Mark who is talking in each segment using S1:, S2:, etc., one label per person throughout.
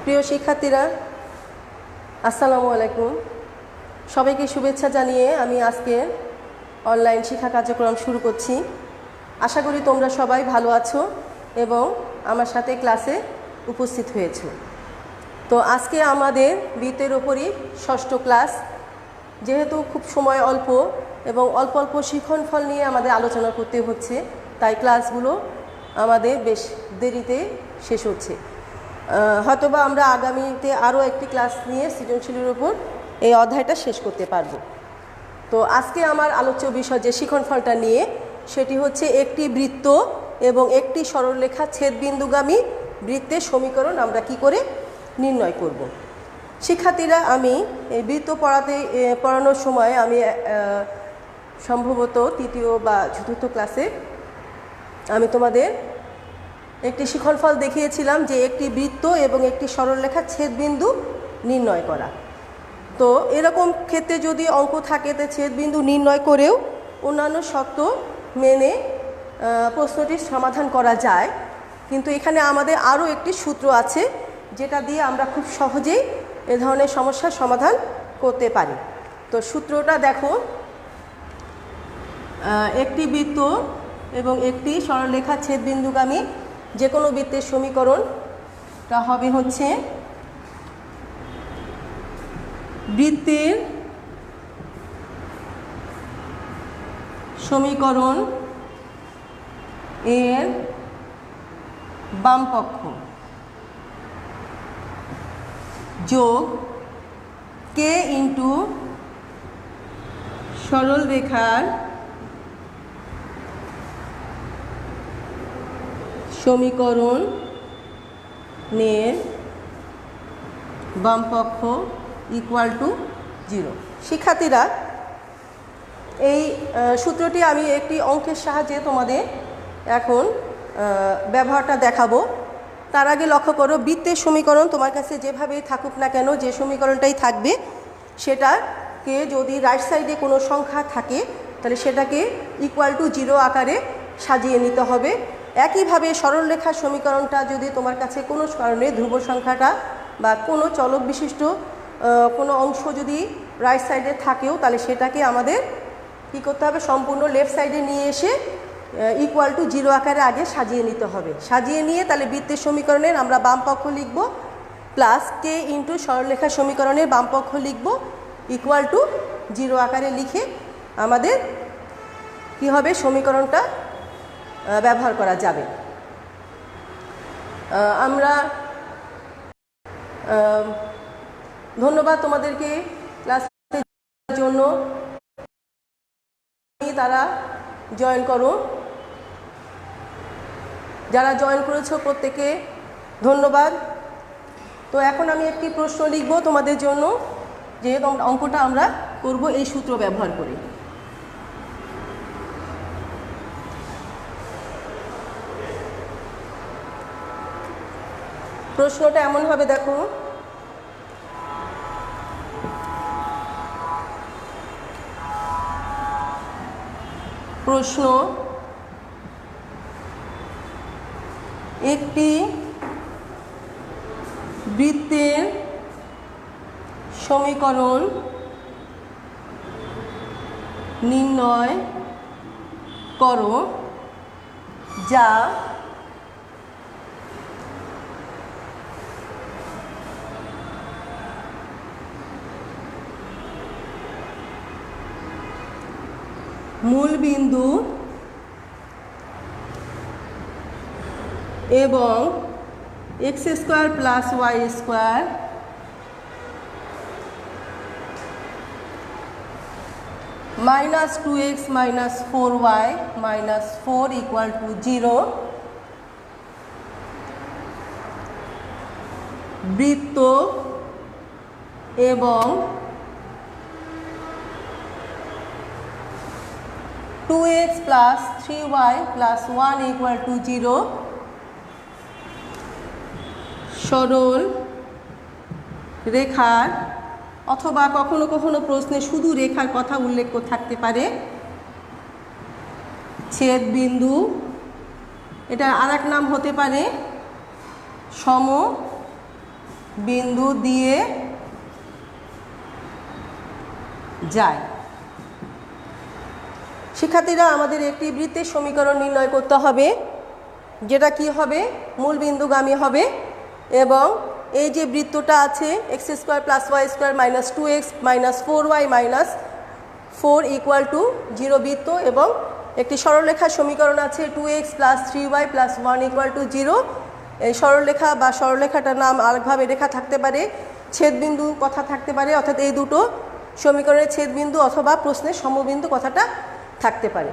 S1: প্রিয় শিক্ষার্থীরা, আসসালামু আলাইকুম। সবাইকে শুভেচ্ছা জানিয়ে আমি আজকে অনলাইন শিক্ষা কার্যক্রম শুরু করছি। আশা করি তোমরা সবাই ভালো আছো এবং আমার সাথে ক্লাসে উপস্থিত হয়েছো। তো আজকে আমাদের বৃত্তের ওপরই ষষ্ঠ ক্লাস। যেহেতু খুব সময় অল্প এবং অল্প অল্প শিক্ষণফল নিয়ে আমাদের আলোচনা করতে হচ্ছে, তাই ক্লাসগুলো আমাদের বেশ দেরিতে শেষ হচ্ছে। হয়তোবা আমরা আগামীতে আরও একটি ক্লাস নিয়ে সৃজনশীলের উপর এই অধ্যায়টা শেষ করতে পারবো। তো আজকে আমার আলোচ্য বিষয় যে শিক্ষণফলটা নিয়ে, সেটি হচ্ছে একটি বৃত্ত এবং একটি সরলরেখা ছেদবিন্দুগামী বৃত্তের সমীকরণ আমরা কি করে নির্ণয় করব। শিক্ষার্থীরা, আমি এই বৃত্ত পড়ানোর সময় আমি সম্ভবত তৃতীয় বা চতুর্থ ক্লাসে আমি তোমাদের একটি শিক্ষণফল দেখিয়েছিলাম যে একটি বৃত্ত এবং একটি সরলরেখার ছেদবিন্দু নির্ণয় করা। তো এরকম ক্ষেত্রে যদি অঙ্ক থাকে, তো ছেদবিন্দু নির্ণয় করেও অন্যান্য শর্ত মেনে প্রশ্নটির সমাধান করা যায়। কিন্তু এখানে আমাদের আরও একটি সূত্র আছে, যেটা দিয়ে আমরা খুব সহজেই এ ধরনের সমস্যার সমাধান করতে পারি। তো সূত্রটা দেখো, একটি বৃত্ত এবং একটি সরলরেখা ছেদবিন্দুগামী যে কোনো বৃত্তের সমীকরণটা হবে হচ্ছে বৃত্তের সমীকরণ এর বাম পক্ষ যোগ কে ইন্টু সরলরেখার সমীকরণের বাম পক্ষ ইকুয়াল টু 0। শিক্ষার্থীরা, এই সূত্রটি আমি একটি অঙ্কের সাহায্যে তোমাদের এখন ব্যবহারটা দেখাবো। তার আগে লক্ষ্য করো, বৃত্তের সমীকরণ তোমার কাছে যেভাবেই থাকুক না কেন, যে সমীকরণটাই থাকবে সেটাকে যদি রাইট সাইডে কোনো সংখ্যা থাকে, তাহলে সেটাকে ইকুয়াল টু 0 আকারে সাজিয়ে নিতে হবে। একইভাবে সরলরেখার সমীকরণটা যদি তোমার কাছে কোনো কারণে ধ্রুব সংখ্যাটা বা কোনো চলক বিশিষ্ট কোনো অংশ যদি রাইট সাইডে থাকেও, তাহলে সেটাকে আমাদের কী করতে হবে, সম্পূর্ণ লেফট সাইডে নিয়ে এসে ইকুয়াল টু 0 আকারে আগে সাজিয়ে নিতে হবে। সাজিয়ে নিয়ে তাহলে বৃত্তের সমীকরণের আমরা বাম পক্ষ লিখব, প্লাস কে ইন্টু সরলরেখার সমীকরণের বাম পক্ষ লিখব ইকুয়াল টু 0 আকারে লিখে আমাদের কি হবে, সমীকরণটা ব্যবহার করা যাবে। আমরা ধন্যবাদ তোমাদেরকে ক্লাসের জন্য, তারা জয়েন করো। যারা জয়েন করেছো প্রত্যেকে ধন্যবাদ। তো এখন আমি একটি প্রশ্ন লিখব তোমাদের জন্য, যেহেতু অঙ্কটা আমরা করব এই সূত্র ব্যবহার করে। প্রশ্নটা এমন হবে, দেখো, প্রশ্ন: একটি বৃত্তের সমীকরণ নির্ণয় করো যা মূলবিন্দু এবং x² plus y² minus 2x minus 4y minus 4 equal to 0 বৃত্ত এবং 2x plus 3y plus 1 equal to 0 সরল রেখার, অথবা কখনো কখনো প্রশ্নে শুধু রেখার কথা উল্লেখ থাকতে পারে, ছেদবিন্দু এটার আরেক নাম হতে পারে সম বিন্দু দিয়ে যায়। শিক্ষার্থীরা, আমাদের একটি বৃত্তের সমীকরণ নির্ণয় করতে হবে, যেটা কি হবে, মূল বিন্দুগামী হবে। এবং এই যে বৃত্তটা আছে X square plus Y square minus 2x minus 4y minus 4 equal to 0 বৃত্ত, এবং একটি সরলরেখার সমীকরণ আছে 2x plus 3y plus 1 equal to 0। এই সরলরেখা বা সরলরেখাটার নাম আরেকভাবে রেখা থাকতে পারে, ছেদবিন্দু কথা থাকতে পারে, অর্থাৎ এই দুটো সমীকরণের ছেদবিন্দু অথবা প্রশ্নের সমবিন্দু কথাটা থাকতে পারে,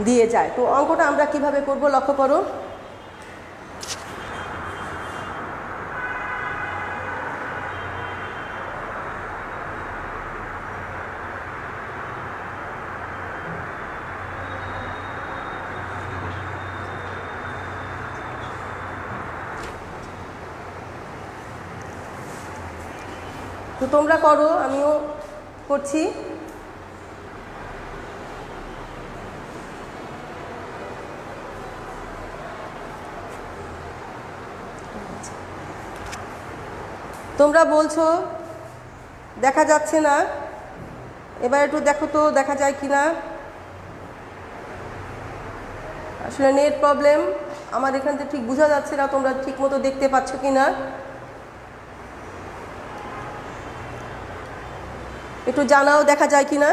S1: দিয়ে যায়। তো অঙ্কটা আমরা কিভাবে করব লক্ষ্য করো। তো তোমরা করো, আমিও করছি। তোমরা বলছো দেখা যাচ্ছে না, এবার একটু দেখো তো দেখা যায় কি না। আসলে নেট প্রবলেম, আমার এখান থেকে ঠিক বোঝা যাচ্ছে না তোমরা ঠিক মতো দেখতে পাচ্ছ কি না। একটু জানাও দেখা যায় কি না।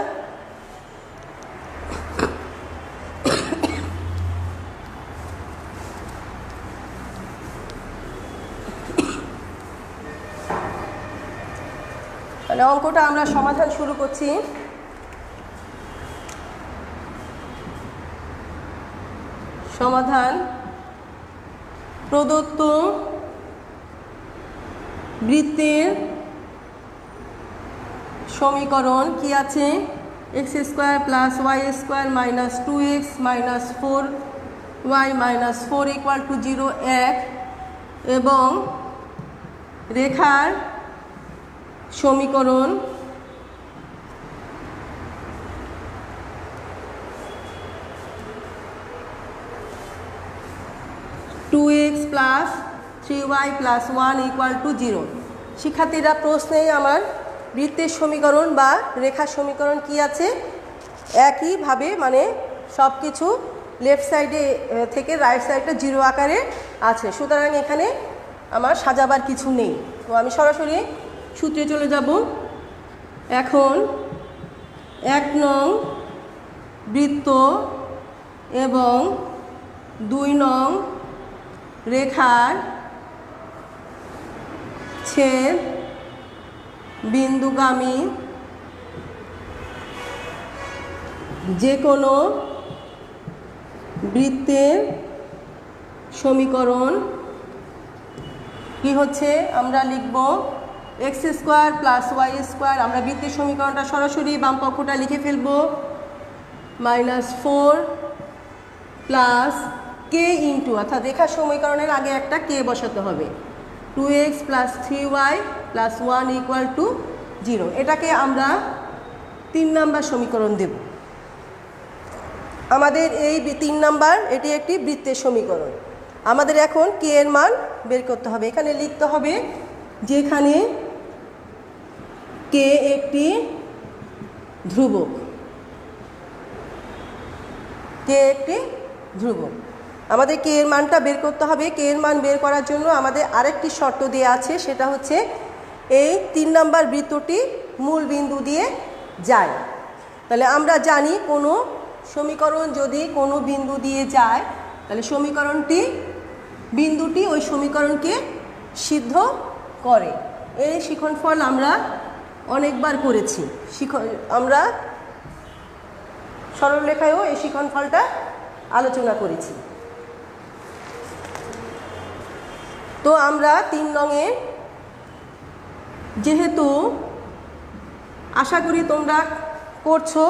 S1: তাহলে অঙ্কটা আমরা সমাধান শুরু করছি। সমাধান: প্রদত্ত বৃত্তের সমীকরণ কি আছে, X square plus Y square minus 2x minus 4y minus 4 equal to 0 এক, এবং রেখার সমীকরণ two X plus 3y plus 1 equal to 0। শিক্ষার্থীরা, প্রশ্নেই আমার বৃত্তের সমীকরণ বা রেখার সমীকরণ কি আছে, একইভাবে মানে সব কিছু লেফট সাইডে থেকে রাইট সাইডে 0 আকারে আছে, সুতরাং এখানে আমার সাজাবার কিছু নেই। তো আমি সরাসরি সূত্রে চলে যাব। এখন 1 নং বৃত্ত এবং 2 নং রেখার ছেদ বিন্দুগামী যে কোনো বৃত্তের সমীকরণ কি হচ্ছে, আমরা লিখব X square plus Y square. আমরা বৃত্তের সমীকরণটা সরাসরি বাম পক্ষটা লিখে ফেলব, মাইনাস 4 প্লাস কে ইন্টু, অর্থাৎ রেখার সমীকরণের আগে একটা কে বসাতে হবে, 2x plus 3y plus 1 equal to 0। এটাকে আমরা 3 নাম্বার সমীকরণ দেব। আমাদের এই 3 নাম্বার, এটি একটি বৃত্তের সমীকরণ। আমাদের এখন কে এর মান বের করতে হবে। এখানে লিখতে হবে যেখানে কে একটি ধ্রুবক, কে একটি ধ্রুবক। আমাদের কে এর মানটা বের করতে হবে। কে এর মান বের করার জন্য আমাদের আরেকটি শর্ত দেওয়া আছে, সেটা হচ্ছে এই 3 নাম্বার বৃত্তটি মূল বিন্দু দিয়ে যায়। তাহলে আমরা জানি কোনো সমীকরণ যদি কোনো বিন্দু দিয়ে যায়, তাহলে বিন্দুটি ওই সমীকরণকে সিদ্ধ করে। এই শিখনফল আমরা অনেকবার করেছি, আমরা সরলরেখায়ও এই শিখনফলটা আলোচনা করেছি। তো আমরা 3 নংয়ে, যেহেতু আশা করি তোমরা করছো,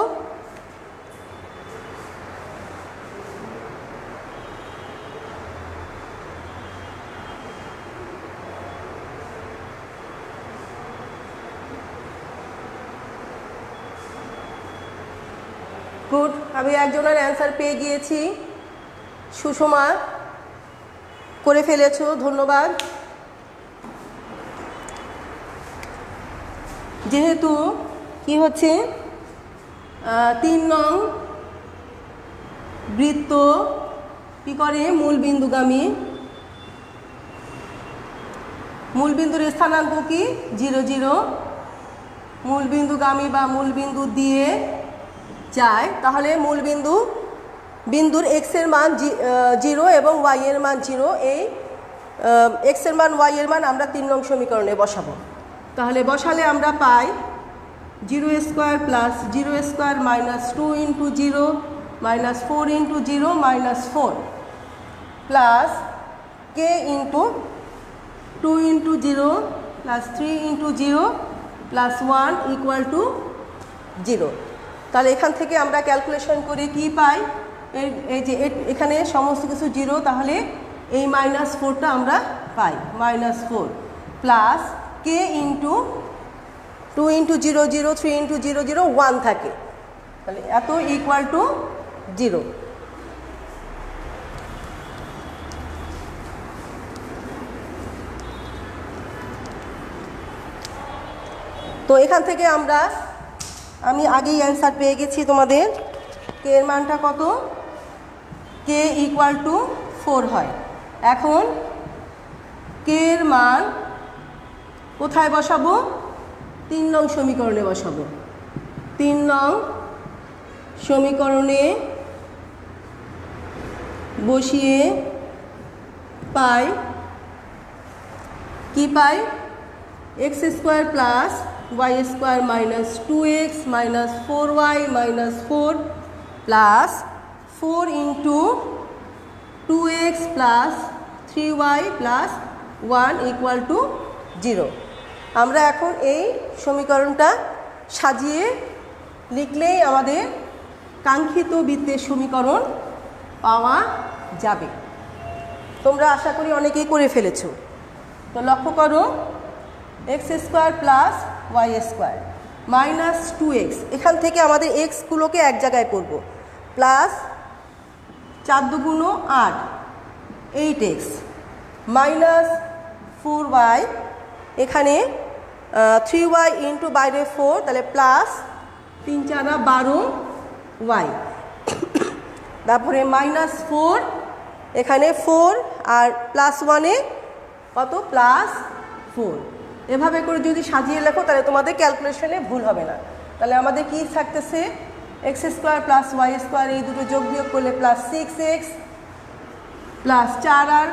S1: গুড, আমি একজনের অ্যান্সার পেয়ে গিয়েছি। সুষমা করে ফেলেছো, ধন্যবাদ। যেহেতু কি হচ্ছে 3 নং বৃত্ত কি করে মূলবিন্দুগামী, মূলবিন্দুর স্থানাঙ্ক কি 0 0, মূলবিন্দুগামী বা মূলবিন্দু দিয়ে যায়, তাহলে বিন্দুর x এর মান 0 এবং y এর মান 0। এই x এর মান y এর মান আমরা 3 নং সমীকরণে বসাবো। তাহলে বসালে আমরা পাই 0 square plus 0 square minus 2 into 0 minus 4 into 0 minus 4 plus k into 2 into 0 plus 3 into 0 plus 1 equal to 0। তাহলে এখান থেকে আমরা ক্যালকুলেশন করে কি পাই, এই যে এখানে সমস্ত কিছু 0, তাহলে এই -4টা আমরা পাই, -4 plus k into 2 into 0 0 3 into 0 0 1 থাকে, তাহলে এত ইকুয়াল টু 0। তো এখান থেকে আমি আগেই অ্যান্সার পেয়ে গেছি তোমাদের। কে এর মানটা কত, কে ইকুয়াল টু 4 হয়। এখন কে এর মান কোথায় বসাবো, 3 নং সমীকরণে বসাবো। 3 নং সমীকরণে বসিয়ে পাই কি পাই, x square plus y square minus 2x minus 4y minus 4 plus 4 into 2x plus 3y plus 1 equal to 0। আমরা এখন এই সমীকরণটা সাজিয়ে লিখলেই আমাদের কাঙ্ক্ষিত বৃত্তের সমীকরণ পাওয়া যাবে। তোমরা আশা করি অনেকেই করে ফেলেছো। তো লক্ষ্য করো, x square plus y square minus 2x, এখান থেকে আমাদের এক্সগুলোকে এক জায়গায় করব, প্লাস 4 দুগুণ 8 8x মাইনাস 4y, এখানে 3y ইন্টু বাইরে 4, তাহলে প্লাস 3 4 12y, তারপরে -4, এখানে 4 আর প্লাস 1-এ কত প্লাস 4। এভাবে করে যদি সাজিয়ে লেখো তাহলে তোমাদের ক্যালকুলেশনে ভুল হবে না। তাহলে আমাদের কি থাকতেছে, X square plus Y square, এই দুটো যোগ বিয়োগ করলে প্লাস 6x প্লাস 4 আর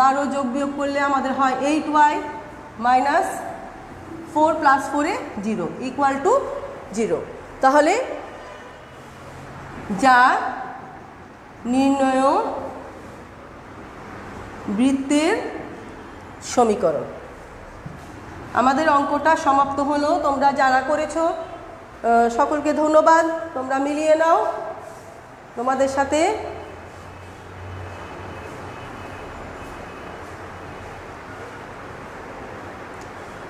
S1: 12 যোগ বিয়োগ করলে আমাদের হয় 8y মাইনাস 4 প্লাস 4-এ 0 ইকুয়াল টু 0। তাহলে যা নির্ণয় বৃত্তের সমীকরণ। আমাদের অঙ্কটা সমাপ্ত হলো। তোমরা যারা করেছো সকলকে ধন্যবাদ। তোমরা মিলিয়ে নাও তোমাদের সাথে।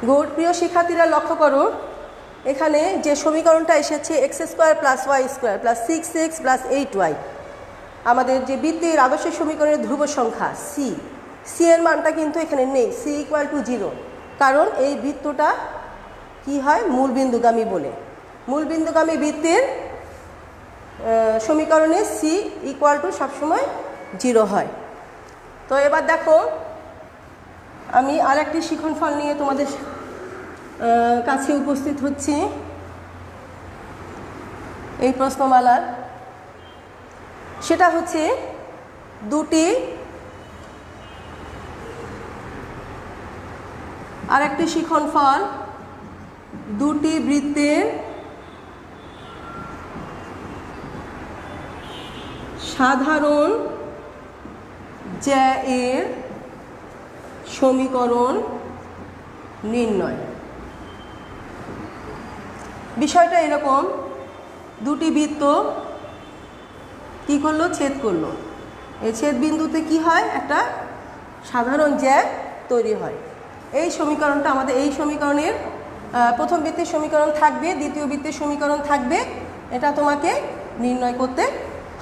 S1: গুড। প্রিয় শিক্ষার্থীরা লক্ষ্য করো, এখানে যে সমীকরণটা এসেছে X square plus Y square plus 6x plus 8y, আমাদের যে বৃত্তের আদর্শ সমীকরণের ধ্রুব সংখ্যা সি এর মানটা কিন্তু এখানে নেই, সি ইকুয়াল টু 0, কারণ এই বৃত্তটা কি হয় মূলবিন্দুগামী বলে। মূলবিন্দুগামী বৃত্তের সমীকরণে সি ইকুয়াল টু সবসময় 0 হয়। তো এবার দেখো, আমি আরেকটি শিক্ষণফল নিয়ে তোমাদের কাছে উপস্থিত হচ্ছি এই প্রশ্নমালার। সেটা হচ্ছে আরেকটি শিক্ষণফল, দুটি বৃত্তের সাধারণ জ্যা-এর সমীকরণ নির্ণয়। বিষয়টা এরকম, দুটি বৃত্ত কি করলো, ছেদ করলো। এই ছেদ বিন্দুতে কি হয়, একটা সাধারণ জ্যা তৈরি হয়। এই সমীকরণটা আমাদের, এই সমীকরণের প্রথম বৃত্তের সমীকরণ থাকবে, দ্বিতীয় বৃত্তের সমীকরণ থাকবে, এটা তোমাকে নির্ণয় করতে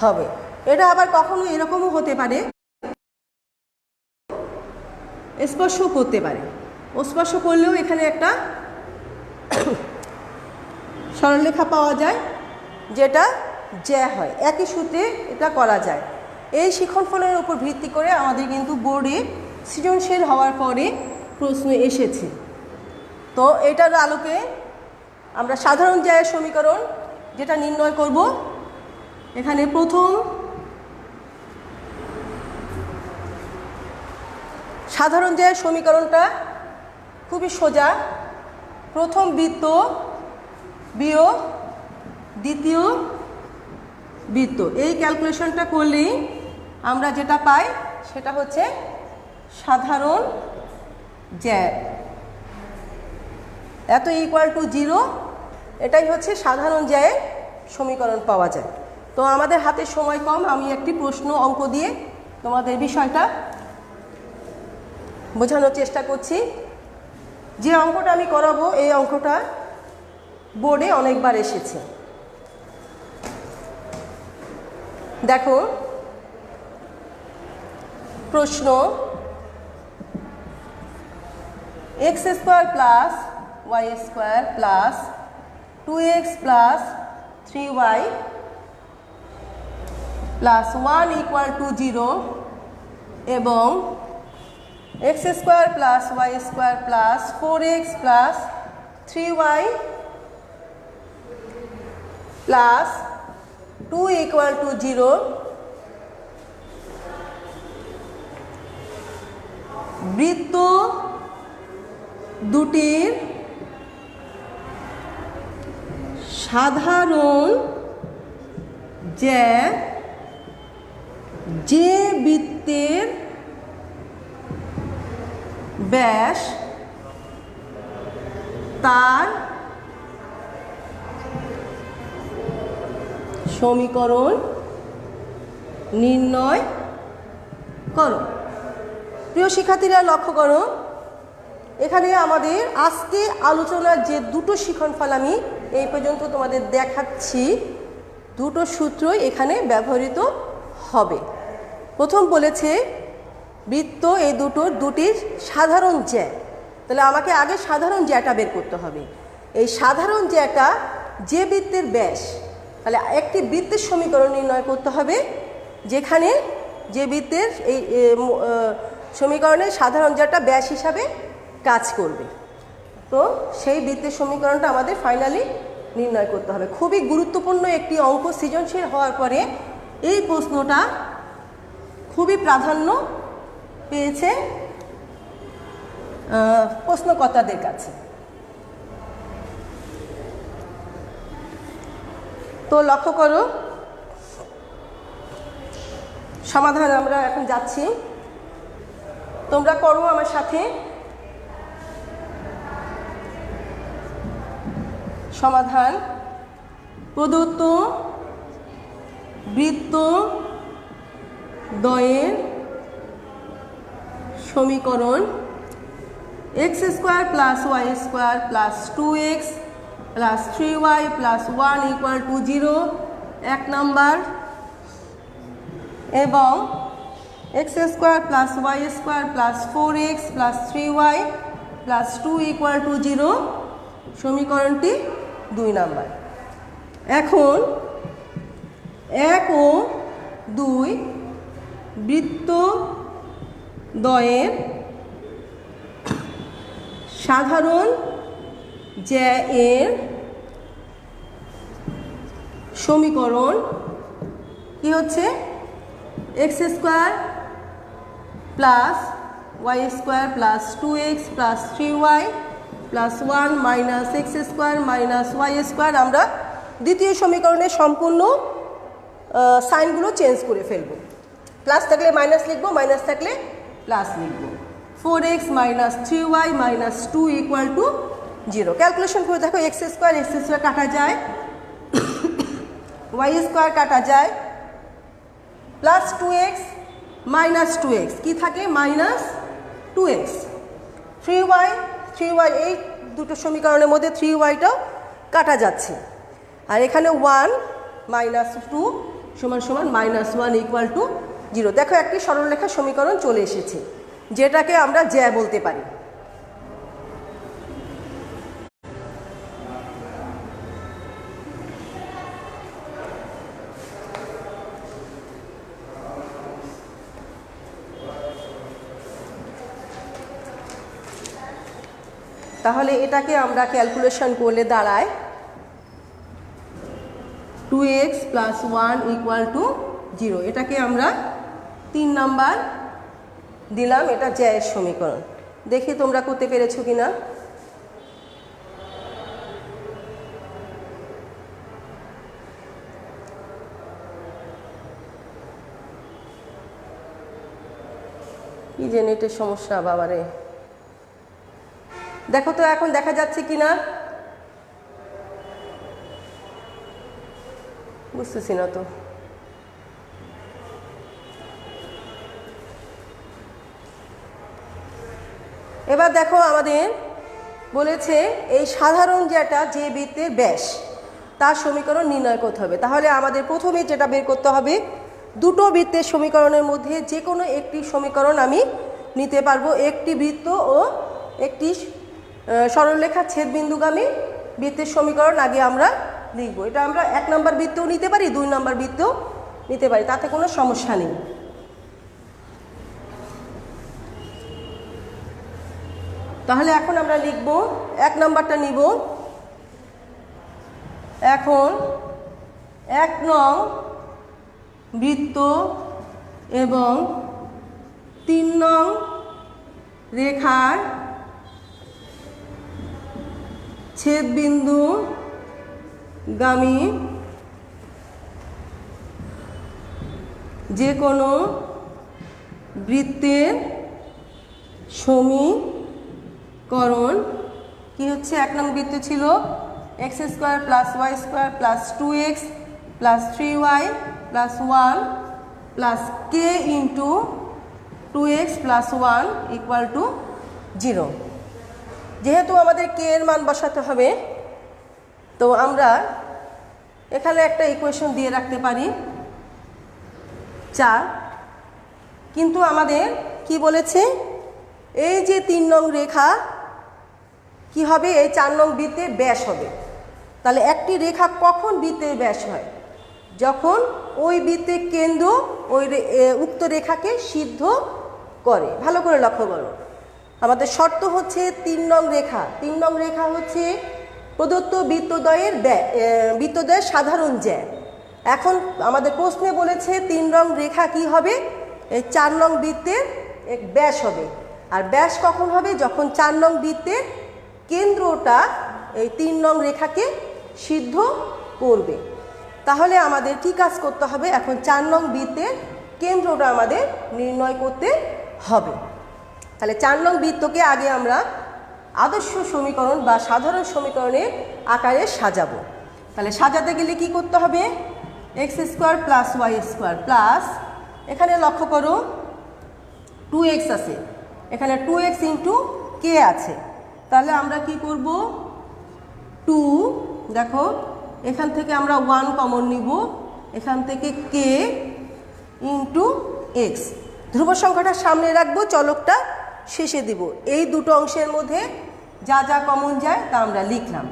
S1: হবে। এটা আবার কখনো এরকমও হতে পারে, স্পর্শ করতে পারে। স্পর্শ করলেও এখানে একটা সরলরেখা পাওয়া যায় যেটা জ্যা হয়। একই সূত্রে এটা করা যায়। এই শিক্ষণফলের উপর ভিত্তি করে আমাদের কিন্তু বোর্ডে সৃজনশীল হওয়ার পরে প্রশ্ন এসেছে। তো এটার আলোকে আমরা সাধারণ জ্যায়ের সমীকরণ যেটা নির্ণয় করব, এখানে প্রথম সাধারণ জ্যায়ের সমীকরণটা খুবই সোজা। প্রথম বৃত্ত বিয়োগ দ্বিতীয় বৃত্ত, এই ক্যালকুলেশনটা করলেই আমরা যেটা পাই সেটা হচ্ছে সাধারণ জ্যা। এত ইকুয়াল টু 0, এটাই হচ্ছে সাধারণ জ্যায়ের সমীকরণ পাওয়া যায়। তো আমাদের হাতে সময় কম, আমি একটি প্রশ্ন অঙ্ক দিয়ে তোমাদের বিষয়টা বোঝানোর চেষ্টা করছি। যে অঙ্কটা আমি করাবো এই অঙ্কটা বোর্ডে অনেকবার এসেছে। দেখো প্রশ্ন, x² plus y² plus 2x plus 3y plus 1 equal to 0 এবং x² plus y² plus 4x plus 3y plus 2 equal to 0 বৃত্ত দুটির সাধারণ জ্যা যে বৃত্তের ব্যাস তার সমীকরণ নির্ণয় করো। প্রিয় শিক্ষার্থীরা লক্ষ্য করো, এখানে আমাদের আজকে আলোচনার যে দুটো শিক্ষণফল আমি এই পর্যন্ত তোমাদের দেখাচ্ছি, দুটো সূত্রই এখানে ব্যবহৃত হবে। প্রথম বলেছে বৃত্ত এই দুটির সাধারণ জ্যা। তাহলে আমাকে আগে সাধারণ জ্যাটা বের করতে হবে। এই সাধারণ জ্যাটা যে বৃত্তের ব্যাস, তাহলে একটি বৃত্তের সমীকরণ নির্ণয় করতে হবে যেখানে যে বৃত্তের এই সমীকরণে সাধারণ জ্যাটা ব্যাস হিসাবে কাজ করবে। তো সেই বৃত্তের সমীকরণটা আমাদের ফাইনালি নির্ণয় করতে হবে। খুবই গুরুত্বপূর্ণ একটি অঙ্ক, সৃজনশীল হওয়ার পরে এই প্রশ্নটা খুবই প্রাধান্য পেয়েছে প্রশ্নকর্তাদের কাছে। তো লক্ষ্য করো, সমাধান আমরা এখন যাচ্ছি, তোমরা করো আমার সাথে। সমাধান: প্রদত্ত বৃত্ত দ্বয়ের সমীকরণ x² plus y² plus 2x plus 3y plus 1 equal to 0 এক নাম্বার, এবং x² plus y² plus 4x plus 3y plus 2 equal to 0 সমীকরণটি 2 নাম্বার। এখন 1 ও 2 বৃত্ত দ্বয়ের সাধারণ জ্যা এর সমীকরণ কি হচ্ছে? x² plus y² plus 2x plus 3y plus 1 minus x² minus y²। আমরা দ্বিতীয় সমীকরণের সম্পূর্ণ সাইনগুলো চেঞ্জ করে ফেলব। প্লাস থাকলে মাইনাস লিখব, মাইনাস থাকলে প্লাস লিখব। 4x minus 3y minus 2 equal to 0। Calculation করে দেখো, x² কাটা যায়, y² কাটা যায়, প্লাস 2x মাইনাস 2x কি থাকে? Minus 2x। 3y এই দুটো সমীকরণের মধ্যে 3yটাও কাটা যাচ্ছে। আর এখানে 1 মাইনাস 2 সমান সমান -1 ইকুয়াল টু 0। দেখো একটি সরলরেখা সমীকরণ চলে এসেছে, যেটাকে আমরা জ্যা বলতে পারি। তাহলে এটাকে আমরা ক্যালকুলেশন করলে দাঁড়ায় 2x + 1 = 0। এটাকে আমরা 3 নাম্বার দিলাম, এটা জ্যায়ের সমীকরণ। দেখি তোমরা করতে পেরেছো কিনা। কি যে নেটের সমস্যা বাবারে। দেখো তো এখন দেখা যাচ্ছে কিনা, বুঝতেছি না তো। এবার দেখো আমাদের বলেছে এই সাধারণ যেটা যে বৃত্তের ব্যাস তার সমীকরণ নির্ণয় করতে হবে। তাহলে আমাদের প্রথমে যেটা বের করতে হবে, দুটো বৃত্তের সমীকরণের মধ্যে যে কোনো একটি সমীকরণ আমি নিতে পারবো। একটি বৃত্ত ও একটি সরলরেখা ছেদবিন্দুগামী বৃত্তের সমীকরণ আগে আমরা লিখব। এটা আমরা 1 নম্বর বৃত্তও নিতে পারি, 2 নম্বর বৃত্তও নিতে পারি, তাতে কোনো সমস্যা নেই। তাহলে এখন আমরা লিখব 1 নম্বরটা নিব। এখন 1 নং বৃত্ত এবং 3 নং রেখার ছেদবিন্দু গামী যে কোনো বৃত্তের সমীকরণ কি হচ্ছে, 1 নং বৃত্ত ছিল x² + y² + 2x + 3y + 1 + k × 2x + 1 = 0। যেহেতু আমাদের k এর মান বসাতে হবে, তো আমরা এখানে একটা ইকুয়েশন দিয়ে রাখতে পারি 4। কিন্তু আমাদের কি বলেছে, এই যে 3 নং রেখা কি হবে, এই 4 নং বৃত্তের ব্যাস হবে। তাহলে একটি রেখা কখন বৃত্তের ব্যাস হয়, যখন ওই বৃত্তের কেন্দ্র ওই উক্ত রেখাকে সিদ্ধ করে। ভালো করে লক্ষ্য করো, আমাদের শর্ত হচ্ছে 3 নং রেখা। 3 নং রেখা হচ্ছে প্রদত্ত বৃত্তদ্বয়ের সাধারণ জ্যা। এখন আমাদের প্রশ্নে বলেছে 3 নং রেখা কি হবে, এই 4 নং বৃত্তের এক ব্যাস হবে। আর ব্যাস কখন হবে, যখন 4 নং বৃত্তের কেন্দ্রটা এই 3 নং রেখাকে সিদ্ধ করবে। তাহলে আমাদের কি কাজ করতে হবে, এখন 4 নং বৃত্তের কেন্দ্রটা আমাদের নির্ণয় করতে হবে। তাহলে 4 নং বৃত্তকে আগে আমরা আদর্শ সমীকরণ বা সাধারণ সমীকরণের আকারে সাজাবো। তাহলে সাজাতে গেলে কি করতে হবে, x² + y² প্লাস, এখানে লক্ষ্য করো 2x আছে, এখানে 2x × k আছে। তাহলে আমরা কি করব, 2, দেখো এখান থেকে আমরা 1 কমন নিব, এখান থেকে k × x। ধ্রুব সংখ্যাটা সামনে রাখবো, চলকটা শেষে দিব। এই দুটো অংশের মধ্যে যা যা কমন যায় তা আমরা লিখলাম।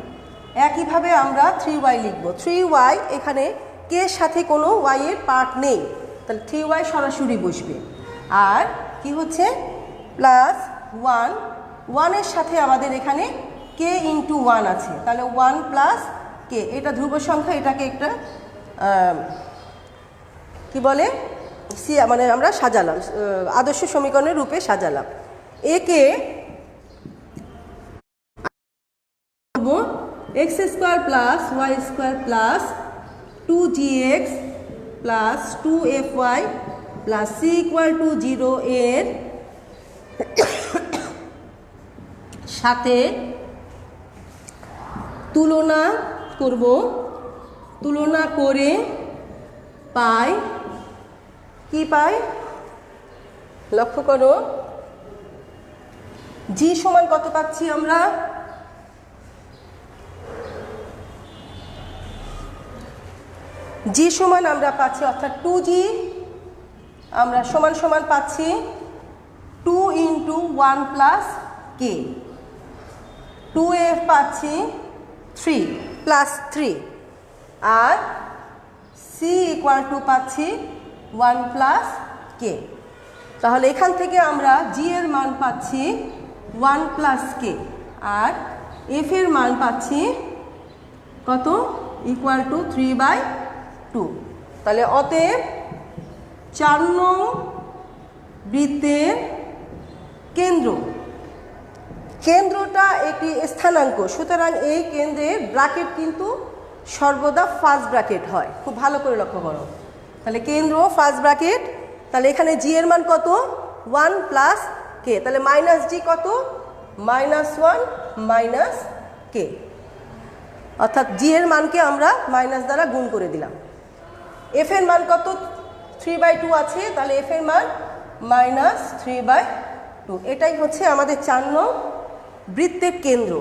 S1: একইভাবে আমরা 3y লিখব। 3y, এখানে k এর সাথে কোনো y এর পার্ট নেই, তাহলে 3y সরাসরি বসবে। আর কি হচ্ছে, +1, 1 এর সাথে আমাদের এখানে k × 1 আছে, তাহলে 1 + k। এটা ধ্রুব সংখ্যা, এটাকে একটা কি বলে, মানে আমরা সাজালাম, আদর্শ সমীকরণের রূপে সাজালাম। একে x² + y² + 2gx + 2fy + c = 0 এর সাথে তুলনা করব। তুলনা করে পাই, কি পাই, লক্ষ্য করো g সমান কত পাচ্ছি আমরা, জি সমান আমরা পাচ্ছি, অর্থাৎ 2g আমরা সমান সমান পাচ্ছি 2 ইন্টু 1 প্লাস কে। 2f পাচ্ছি 3 প্লাস 3, আর সি ইকুয়াল টু পাচ্ছি 1 প্লাস কে। তাহলে এখান থেকে আমরা জি এর মান পাচ্ছি 1 প্লাস কে, আর এফ এর মান পাচ্ছি কত, ইকুয়াল টু 3/2। তাহলে অতএব 4 নং বৃত্তের কেন্দ্রটা একটি স্থানাঙ্ক, সুতরাং এই কেন্দ্রের ব্র্যাকেট কিন্তু সর্বদা ফার্স্ট ব্র্যাকেট হয়। খুব ভালো করে লক্ষ্য করো। তাহলে কেন্দ্র ফার্স্ট ব্র্যাকেট, তাহলে এখানে জি এর মান কত, 1 প্লাস কে, তাহলে মাইনাস জি কত, -1 মাইনাস কে, অর্থাৎ জি এর মানকে আমরা মাইনাস দ্বারা গুণ করে দিলাম। এফ এর মান কত, 3/2 আছে, তাহলে এফ এর মান -3/2। এটাই হচ্ছে আমাদের 4 নং বৃত্তের কেন্দ্র।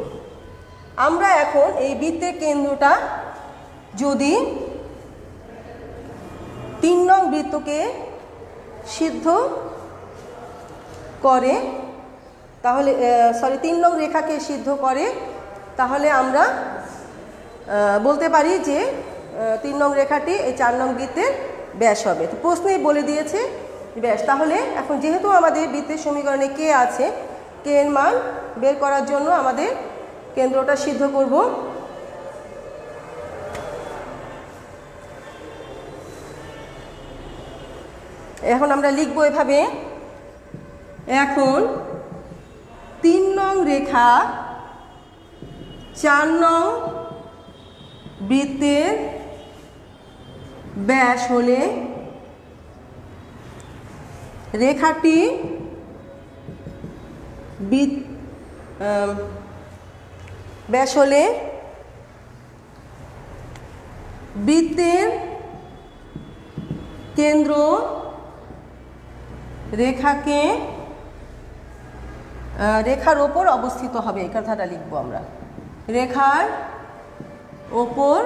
S1: আমরা এখন এই বৃত্তের কেন্দ্রটা যদি 3 নং বৃত্তকে সিদ্ধ করে, তাহলে 3 নং রেখাকে সিদ্ধ করে, তাহলে আমরা বলতে পারি যে 3 নং রেখাটি এই 4 নং বৃত্তের ব্যাস হবে। তো প্রশ্নেই বলে দিয়েছে ব্যাস। তাহলে এখন যেহেতু আমাদের বৃত্তের সমীকরণে কে আছে, কে এর মান বের করার জন্য আমাদের কেন্দ্রটা সিদ্ধ করব। এখন আমরা লিখব এভাবে, এখন 3 নং রেখা 4 নং বৃত্তের ব্যাস হলে রেখাটি ব্যাস হলে বৃত্তের কেন্দ্র রেখার ওপর অবস্থিত হবে। এই কথাটা লিখবো আমরা, রেখার ওপর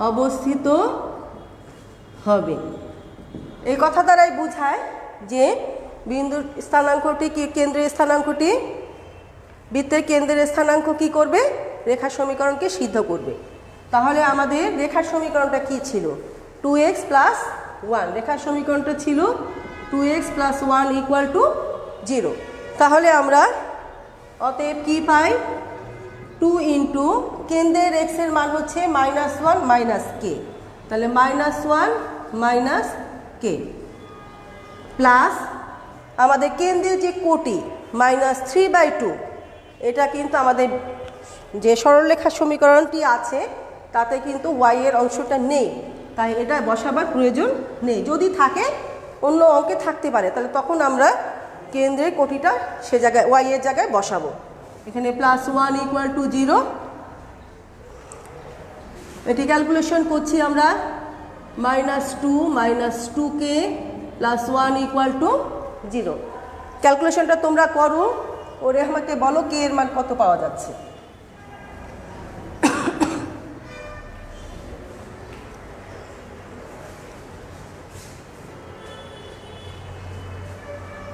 S1: অবস্থিত হবে। এই কথা দ্বারাই বোঝায় যে বিন্দুর স্থানাঙ্কটি কি, কেন্দ্রের স্থানাঙ্কটি বৃত্তের কেন্দ্রের স্থানাঙ্ক কি করবে, রেখার সমীকরণকে সিদ্ধ করবে। তাহলে আমাদের রেখার সমীকরণটা কি ছিল, 2x + 1। রেখার সমীকরণটা ছিল 2x + 1 = 0। তাহলে আমরা অতএব কি পাই, 2 ইন্টু কেন্দ্রের x এর মান হচ্ছে -1 মাইনাস কে, তাহলে -1 মাইনাস কে, প্লাস আমাদের কেন্দ্রের যে কোটি -3/2, এটা কিন্তু আমাদের যে সরলরেখার সমীকরণটি আছে তাতে কিন্তু y এর অংশটা নেই, তাই এটা বসাবার প্রয়োজন নেই। যদি থাকে অন্য অঙ্কে থাকতে পারে, তাহলে তখন আমরা কেন্দ্রের কোটিটা সে জায়গায় y এর জায়গায় বসাবো। এখানে +1 = 0। এটি ক্যালকুলেশন করছি আমরা, -2 - 2k + 1 = 0। ক্যালকুলেশনটা তোমরা করো, ওরে আমাকে বলো কে এর মান কত পাওয়া যাচ্ছে।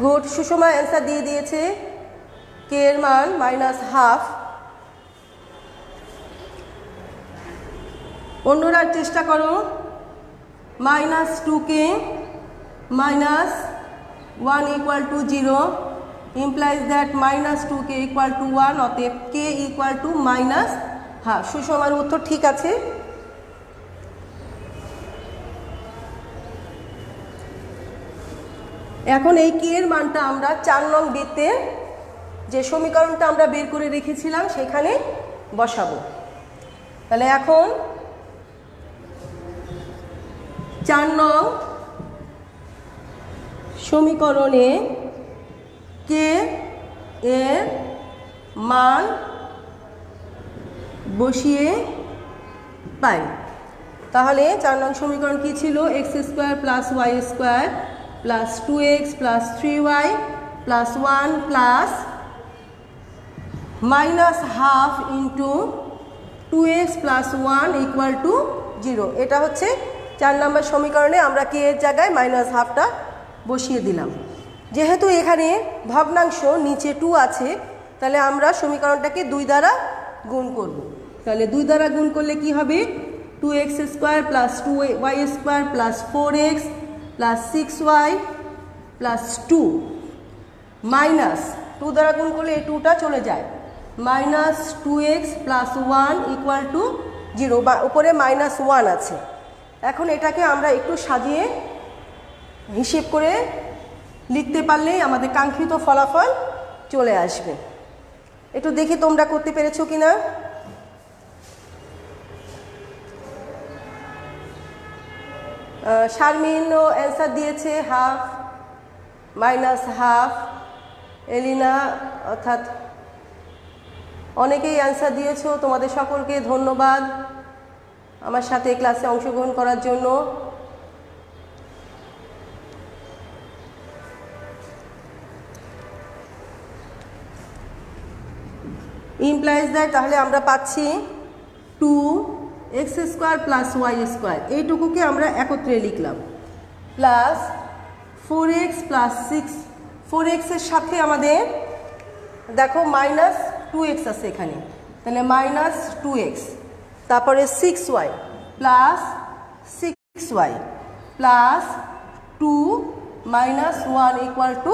S1: গুড, সুষমা অ্যান্সার দিয়ে দিয়েছে, কে এর মান -1/2। অন্যরা চেষ্টা করো, -2k - 1 = 0 implies that -2k = 1, অতএব k = -1/2। সুষমার উত্তর ঠিক আছে। এখন এই কে এর মানটা আমরা 4 নং বৃত্তের যে সমীকরণটা আমরা বের করে রেখেছিলাম সেখানে বসাবো। তাহলে এখন 4 নং সমীকরণে কে এর মান বসিয়ে পাই। তাহলে 4 নং সমীকরণ কি ছিল, x² + y² + 2x + 3y + 1 + -1/2 × 2x + 1 = zero. এটা হচ্ছে 4 নম্বর সমীকরণে আমরা কে এর জায়গায় মাইনাস হাফটা বসিয়ে দিলাম। যেহেতু এখানে ভগ্নাংশ নিচে 2 আছে, তাহলে আমরা সমীকরণটাকে 2 দ্বারা গুণ করব। তাহলে 2 দ্বারা গুণ করলে কি হবে? 2x square plus 2y square plus 4x plus 6y plus 2 minus 2 দ্বারা গুণ করলে এই 2টা চলে যায়, minus 2x plus 1 equal to 0, বা উপরে মাইনাস 1 আছে। এখন এটাকে আমরা একটু সাজিয়ে হিসেব করে লিখতে পারলেই আমাদের কাঙ্ক্ষিত ফলাফল চলে আসবে। একটু দেখি তোমরা করতে পেরেছো কিনা। শারমিনও অ্যান্সার দিয়েছে হাফ, মাইনাস হাফ। এলিনা অর্থাৎ অনেকেই অ্যান্সার দিয়েছো, তোমাদের সকলকে ধন্যবাদ আমার সাথে ক্লাসে অংশগ্রহণ করার জন্য। ইমপ্লাইজ দ্যাট, তাহলে আমরা পাচ্ছি 2x square plus Y square, এইটুকুকে আমরা একত্রে লিখলাম, প্লাস 4x প্লাস 6, 4x এর সাথে আমাদের দেখো মাইনাস 2x আছে এখানে, তাহলে মাইনাস 2x, তারপরে 6y plus 6y plus 2 minus 1 equal to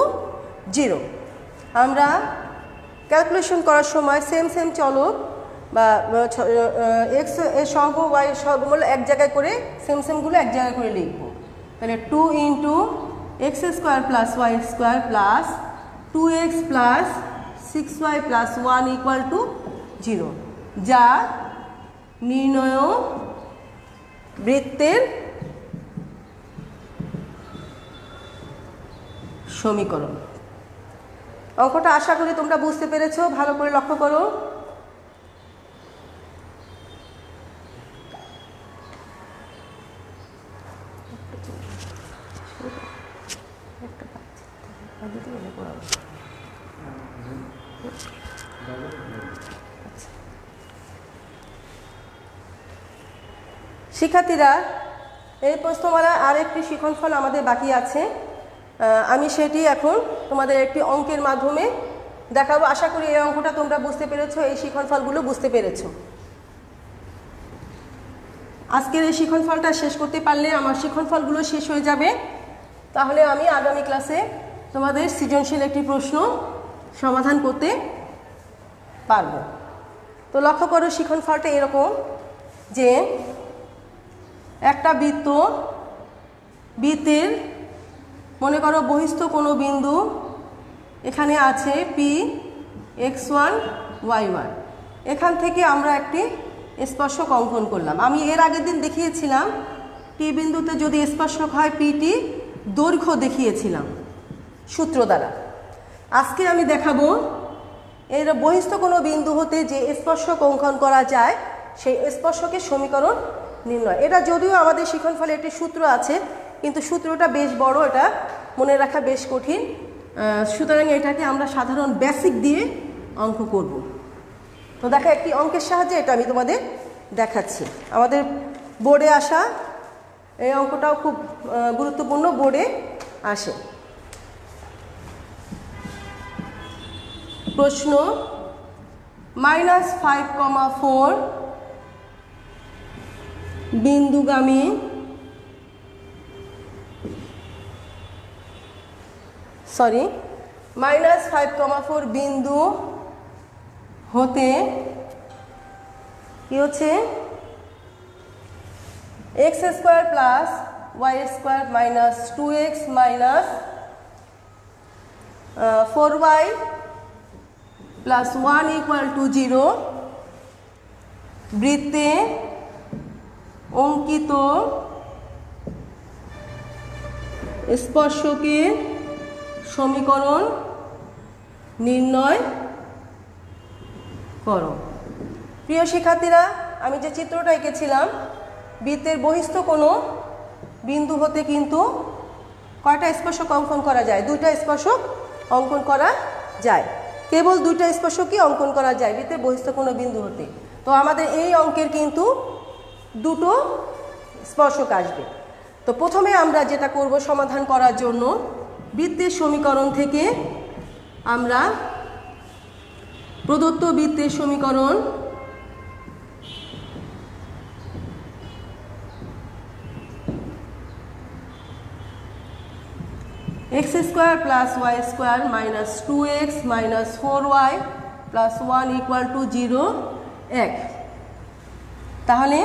S1: 0। আমরা ক্যালকুলেশন করার সময় সেম সেম চলক বা এক্স এর সহগ ওয়াই এর সহগমূল এক জায়গায় করে সেম সেমগুলো এক জায়গায় করে লিখব। তাহলে 2 into X square plus Y square plus 2x plus 6y plus 1 equal to 0, যা নির্ণয় বৃত্তের সমীকরণ। অঙ্কটা আশা করি তোমরা বুঝতে পেরেছো, ভালো করে লক্ষ্য করো। শিক্ষার্থীরা, এই প্রশ্নমালার আরেকটি শিক্ষণফল আমাদের বাকি আছে, আমি সেটি এখন তোমাদের একটি অঙ্কের মাধ্যমে দেখাবো। আশা করি এই অঙ্কটা তোমরা বুঝতে পেরেছো, এই শিক্ষণফলগুলো বুঝতে পেরেছো। আজকের এই শিক্ষণফলটা শেষ করতে পারলে আমার শিক্ষণফলগুলো শেষ হয়ে যাবে, তাহলে আমি আগামী ক্লাসে তোমাদের সৃজনশীল একটি প্রশ্ন সমাধান করতে পারবো। তো লক্ষ্য করো, শিক্ষণফলটা এরকম যে একটা বৃত্তের মনে করো বহিস্থ কোনো বিন্দু এখানে আছে পি x1 y1, এখান থেকে আমরা একটি স্পর্শক অঙ্কন করলাম। আমি এর আগের দিন দেখিয়েছিলাম টি বিন্দুতে যদি স্পর্শক হয় পিটি দৈর্ঘ্য দেখিয়েছিলাম সূত্র দ্বারা। আজকে আমি দেখাবো এর বহিস্থ কোনো বিন্দু হতে যে স্পর্শক অঙ্কন করা যায় সেই স্পর্শকের সমীকরণ নির্ণয়। এটা যদিও আমাদের শিক্ষণফলে একটি সূত্র আছে, কিন্তু সূত্রটা বেশ বড়, এটা মনে রাখা বেশ কঠিন, সুতরাং এটাকে আমরা সাধারণ বেসিক দিয়ে অঙ্ক করব। তো দেখো, একটি অঙ্কের সাহায্যে এটা আমি তোমাদের দেখাচ্ছি। আমাদের বোর্ডে আসা এই অঙ্কটাও খুব গুরুত্বপূর্ণ, বোর্ডে আসে। প্রশ্ন, -5,4 বিন্দুগামী -5,4 বিন্দু হতে কি হচ্ছে x square plus Y square minus 2x minus 4y plus 1 equal to 0 বৃত্তে অঙ্কিত স্পর্শকের সমীকরণ নির্ণয় করো। প্রিয় শিক্ষার্থীরা, আমি যে চিত্রটা এঁকেছিলাম, বৃত্তের বহিস্থ কোনো বিন্দু হতে কিন্তু কয়টা স্পর্শক অঙ্কন করা যায়? 2টা স্পর্শক অঙ্কন করা যায়, কেবল 2টা স্পর্শকই অঙ্কন করা যায় বৃত্তের বহিস্থ কোনো বিন্দু হতে। তো আমাদের এই অঙ্কের কিন্তু দুটো স্পর্শক আসবে। তো প্রথমে আমরা যেটা করব সমাধান করার জন্য, বৃত্তের সমীকরণ থেকে আমরা প্রদত্ত বৃত্তের সমীকরণ x square plus Y square minus 2x minus 4y plus 1 equal to 0 এক। তাহলে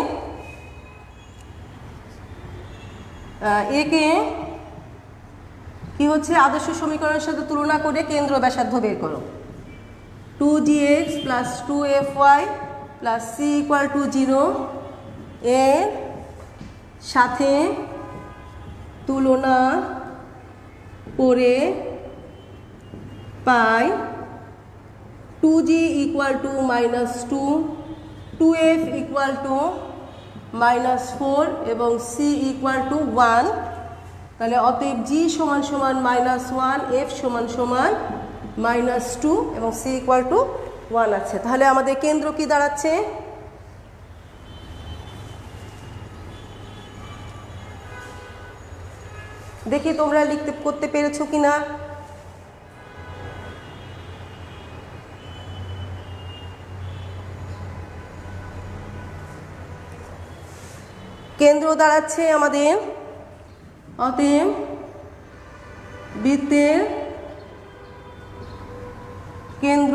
S1: একে কি হচ্ছে, আদর্শ সমীকরণের সাথে তুলনা করে কেন্দ্র ব্যাসার্ধ বের করো। 2gx plus 2fy plus c equal to 0 এর সাথে তুলনা করে পাই 2g equal to minus 2, 2f equal to minus 4 এবং c ইকুয়াল টু 1। তাহলে অতএব g সমান সমান মাইনাস 1, f সমান সমান মাইনাস 2 এবং c ইকুয়াল টু 1 আছে। তাহলে আমাদের কেন্দ্র কি দাঁড়াচ্ছে, দেখি তোমরা করতে পেরেছো কিনা। কেন্দ্র দাঁড়াচ্ছে আমাদের, অতএব বৃত্তের কেন্দ্র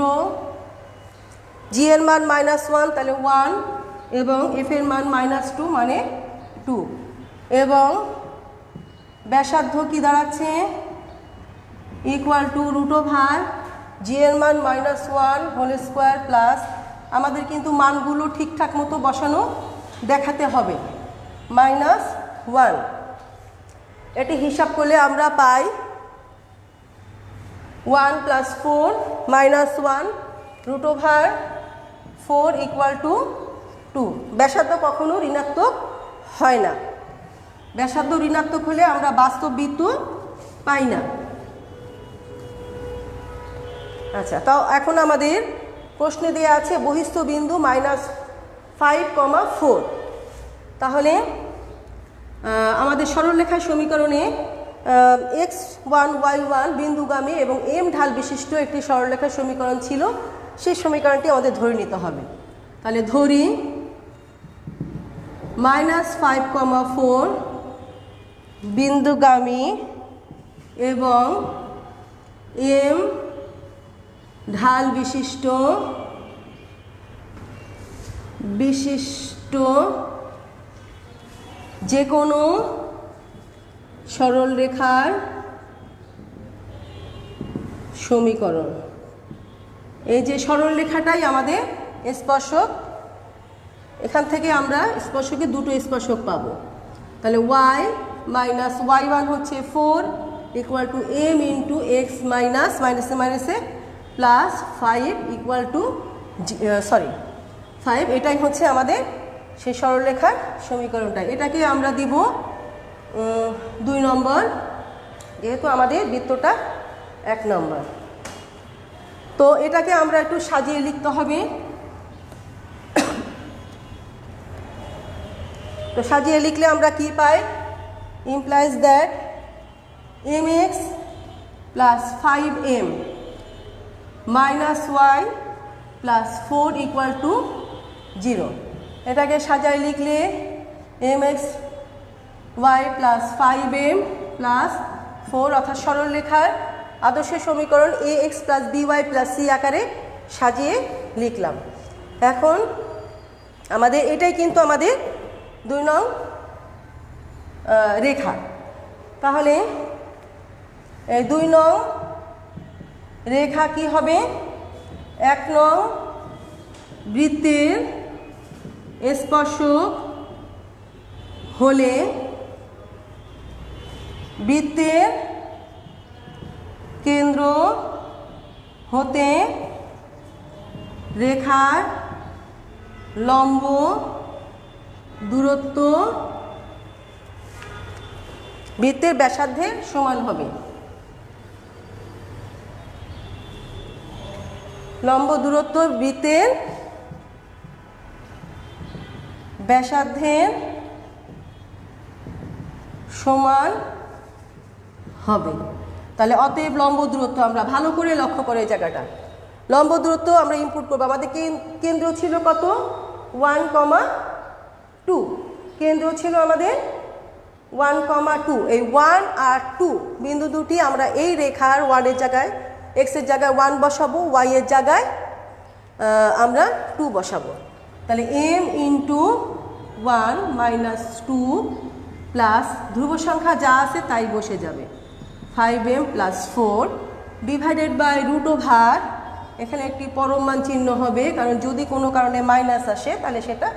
S1: জি এর মান -1 তাহলে 1 এবং এফ এর মান -2 মানে 2 এবং ব্যাসার্ধ কি দাঁড়াচ্ছে ইকুয়াল টু √, জি এর মান -1 হোল স্কোয়ার প্লাস, আমাদের কিন্তু মানগুলো ঠিকঠাক মতো বসানো দেখাতে হবে, -1। এটি হিসাব করলে আমরা পাই 1 + 4 -1 √4 ইকুয়াল টু 2। ব্যাসার্ধ কখনো ঋণাত্মক হয় না, ব্যাসার্ধ ঋণাত্মক হলে আমরা বাস্তব বৃত্ত পাই না। আচ্ছা, তাও এখন আমাদের প্রশ্নে দেওয়া আছে বহিস্থ বিন্দু -5, 4। তাহলে আমাদের সরলরেখার সমীকরণে x1 y1 বিন্দুগামী এবং m ঢাল বিশিষ্ট একটি সরলরেখার সমীকরণ ছিল, সেই সমীকরণটি আমাদের ধরে নিতে হবে। তাহলে ধরি -5, 4 বিন্দুগামী এবং m ঢাল বিশিষ্ট যে কোনো সরলরেখার সমীকরণ। এই যে সরলরেখাটাই আমাদের স্পর্শক, এখান থেকে আমরা স্পর্শকে দুটো স্পর্শক পাবো। তাহলে y - y1 হচ্ছে 4 equal two m into x মাইনাসে প্লাস 5 ইকুয়াল টু 5, এটাই হচ্ছে আমাদের সেই সরলরেখার সমীকরণটা। এটাকে আমরা দিব 2 নম্বর, যেহেতু আমাদের বৃত্তটা 1 নম্বর। তো এটাকে আমরা একটু সাজিয়ে লিখতে হবে। তো সাজিয়ে লিখলে আমরা কি পাই, implies that mx plus 5m minus y plus 4 equal to 0। এটাকে সাজায় লিখলে mx y plus 5m plus 4 অর্থাৎ সরলরেখার আদর্শ সমীকরণ ax plus by plus c আকারে সাজিয়ে লিখলাম। এখন আমাদের এটাই কিন্তু আমাদের 2 নং রেখা। তাহলে এই 2 নং রেখা কি হবে, 1 নং বৃত্তের স্পর্শক হলে বৃত্তের কেন্দ্র হতে রেখার লম্ব দূরত্ব বৃত্তের ব্যাসার্ধের সমান হবে। লম্ব দূরত্ব বৃত্তের ব্যাসার্ধের সমান হবে। তাহলে অতএব লম্ব দূরত্ব আমরা ভালো করে লক্ষ্য করে এই জায়গাটা, লম্ব দূরত্ব আমরা ইনপুট করবো। আমাদের কেন্দ্র ছিল কত? 1,2। কেন্দ্র ছিল আমাদের 1,2। এই 1 আর 2 বিন্দু দুটি আমরা এই রেখার 1 এর জায়গায়, এক্সের জায়গায় 1 বসাবো, ওয়াই এর জায়গায় আমরা 2 বসাবো। তাহলে m ইন্টু 1 মাইনাস 2 প্লাস ধ্রুব সংখ্যা যা আছে তাই বসে যাবে 5m plus 4 divided by root over, এখানে একটি পরম মান চিহ্ন হবে, কারণ যদি কোনো কারণে মাইনাস আসে তাহলে সেটা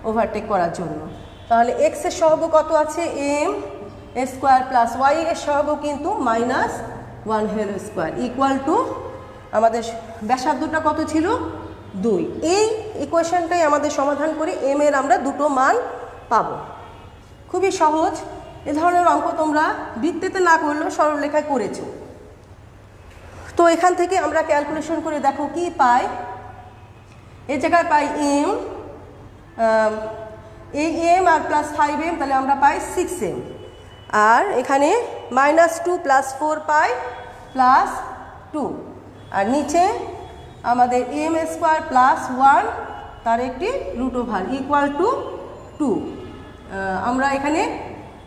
S1: ওভারটেক করার জন্য। তাহলে এক্স এর সহগ কত আছে? m স্কোয়ার প্লাস ওয়াই এর সহগ কিন্তু minus 1 whole square equal to আমাদের ব্যাসার্ধটা কত ছিল? 2। এই ইকুয়েশনটাই আমাদের সমাধান করে m এর আমরা দুটো মান পাবো। খুবই সহজ। এ ধরনের অঙ্ক তোমরা বৃত্তিতে না করলেও সরলরেখায় করেছো। তো এখান থেকে আমরা ক্যালকুলেশন করে দেখো কি পাই। এই জায়গায় পাই m, এই m আর প্লাস 5m, তাহলে আমরা পাই 6m। আর এখানে -2 প্লাস 4 পাই প্লাস 2, আর নিচে আমাদের m স্কোয়ার প্লাস 1 তার একটি রুট ওভার ইকুয়াল টু 2। আমরা এখানে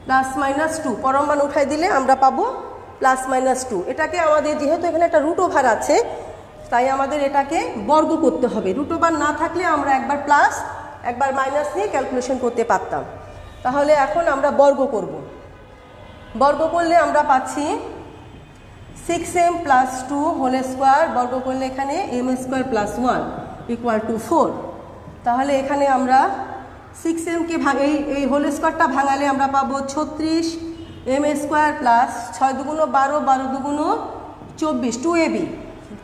S1: প্লাস মাইনাস 2 পরম মান উঠাই দিলে আমরা পাবো প্লাস মাইনাস 2। এটাকে আমাদের যেহেতু এখানে একটা রুট ওভার আছে তাই আমাদের এটাকে বর্গ করতে হবে। রুট ওভার না থাকলে আমরা একবার প্লাস একবার মাইনাস নিয়ে ক্যালকুলেশন করতে পারতাম। তাহলে এখন আমরা বর্গ করব। বর্গ করলে আমরা পাচ্ছি 6m প্লাস 2 হোল স্কোয়ার, বর্গ করলে এখানে m square plus 1 equal two 4। তাহলে এখানে আমরা 6mকে এই হোল স্কোয়ারটা ভাঙালে আমরা পাবো 36 m স্কোয়ার প্লাস 6 দুগুণ 12, 12 দুগুণ 24, 2ab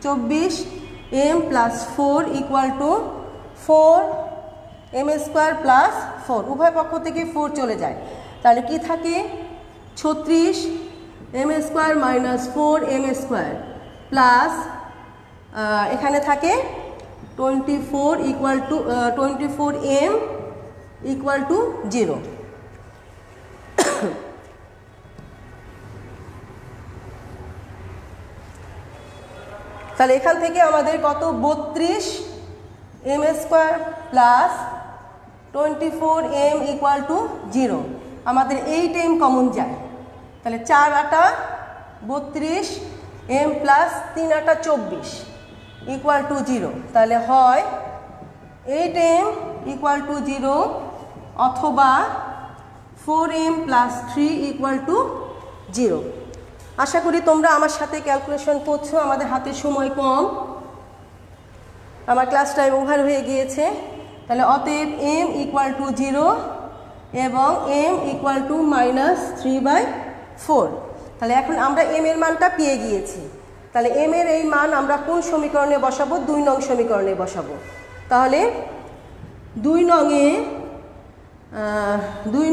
S1: 24 m plus 4 equal two 4 m square plus 4। উভয় পক্ষ থেকে 4 চলে যায়, তাহলে কি থাকে? 36 m square minus 4 m square plus এখানে থাকে 24 equal to 24m equal to 0। তাহলে এখান থেকে আমাদের কত? 32 m square plus 24m equal to 0। আমাদের 8m কমন যায়, তাহলে 4 আটা 32 m প্লাস 3 আটা 24 ইকুয়াল টু 0। তাহলে হয় 8m ইকুয়াল টু 0 অথবা 4m প্লাস 3 ইকুয়াল টু 0। আশা করি তোমরা আমার সাথে ক্যালকুলেশন করছো। আমাদের হাতে সময় কম, আমার ক্লাস টাইম ওভার হয়ে গিয়েছে। তাহলে অতএব m ইকুয়াল টু 0 এবং m ইকুয়াল টু -3/4। তাহলে এখন আমরা m এর মানটা পেয়ে গিয়েছি। তাহলে m এর এই মান আমরা কোন সমীকরণে বসাবো? 2 নং সমীকরণে বসাবো। তাহলে 2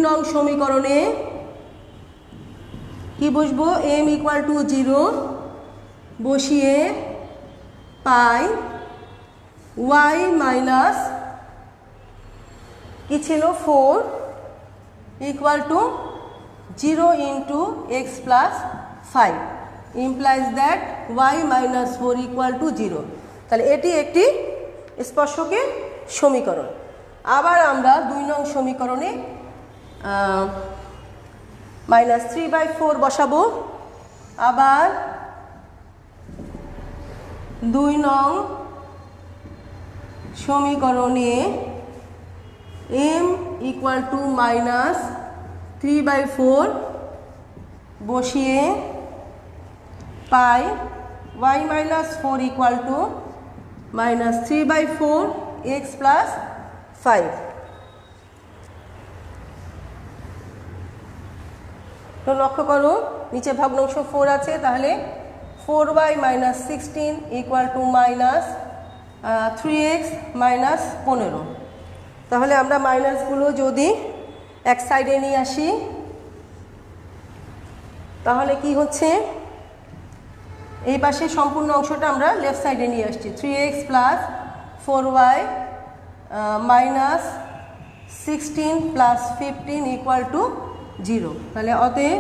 S1: নং সমীকরণে কি বসবো? m ইকুয়াল টু 0 বসিয়ে পাই y মাইনাস কি ছিল 4 equal to 0 into x plus 5 implies that y minus 4 equal to 0। তাহলে এটি একটি স্পর্শকের সমীকরণ। আবার আমরা 2 নং সমীকরণে -3/4 বসাবো। আবার 2 নং সমীকরণে m ইকুয়াল টু -3/4 বসিয়ে পাই y minus 4 equal two -3/4 x plus 5। তো লক্ষ্য করো নিচে ভগ্নাংশ 4 আছে, তাহলে 4y minus 16 equal to -3x minus 15। তাহলে আমরা মাইনাসগুলো যদি এক সাইডে নিয়ে আসি তাহলে কি হচ্ছে? এই পাশে সম্পূর্ণ অংশটা আমরা লেফট সাইডে নিয়ে আসছি। 3x plus 4y minus 16 plus 15 equal to 0। তাহলে অতএব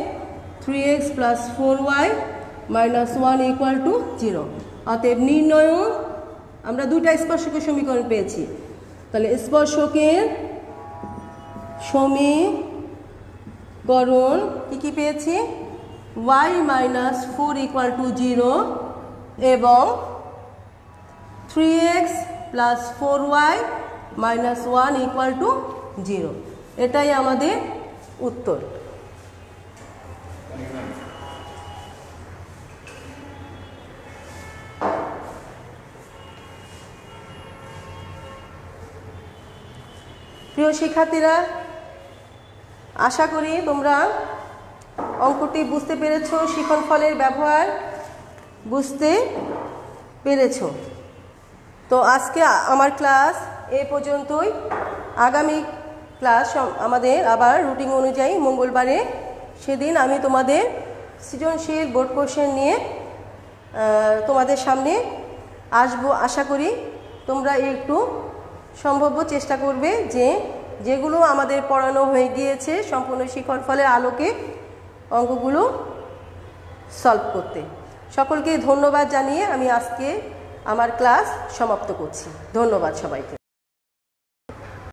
S1: 3x plus 4y minus 1 equal to 0। অতএব নির্ণয় আমরা দুইটা স্পর্শকের সমীকরণ পেয়েছি। তাহলে স্পর্শকের সমীকরণ কি পেয়েছি? y মাইনাস 4 ইকুয়াল টু 0 এবং 3x plus 4y minus 1 equal to 0। এটাই আমাদের উত্তর। প্রিয় শিক্ষার্থীরা, আশা করি তোমরা অঙ্কটি বুঝতে পেরেছ, শিখন ফলের ব্যবহার বুঝতে পেরেছ। তো আজকে আমার ক্লাস এই পর্যন্তই। আগামী ক্লাস আমাদের আবার রুটিন অনুযায়ী মঙ্গলবারে, সেদিন আমি তোমাদের সৃজনশীল বোর্ড কোশ্চেন নিয়ে তোমাদের সামনে আসবো। আশা করি তোমরা একটু সম্ভাব্য চেষ্টা করবে যে যেগুলো আমাদের পড়ানো হয়ে গিয়েছে সম্পূর্ণ শিখন ফলের আলোকে অঙ্কগুলো সলভ করতে। সকলকে ধন্যবাদ জানিয়ে আমি আজকে আমার ক্লাস সমাপ্ত করছি। ধন্যবাদ সবাইকে।